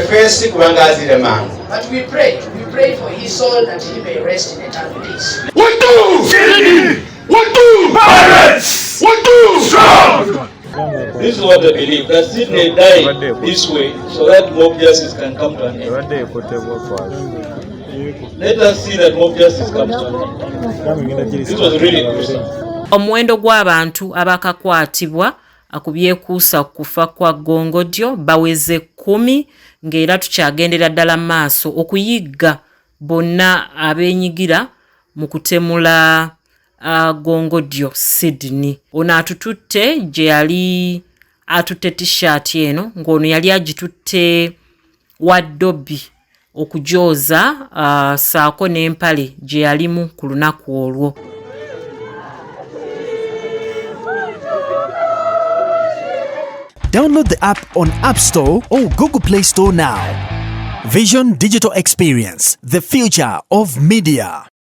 first kubanga azire mangu. But we pray for his soul that he may rest in eternal peace. What do? What do? Pirates! What do? Strong! This is what they believe, that Sydney died this way so that mob justice can come to an end. Let us see that mob justice comes to an end. This was really gruesome. Omuwendo gw'abantu abakakwatibwa akubyekuusa kufa kwa gongodyo baweze 10 ng'era tukyagendera ddala maaso okuyigga bonna abeenyigira mu kutemula gongodyo Sydney. Ono atututte gye yali atutte t-shirt eno ng'ono yali agitutte waddobi okujooza saako n'empale gye yalimu ku lunaku olwo. Download the app on App Store or Google Play Store now. Vision Digital Experience, the future of media.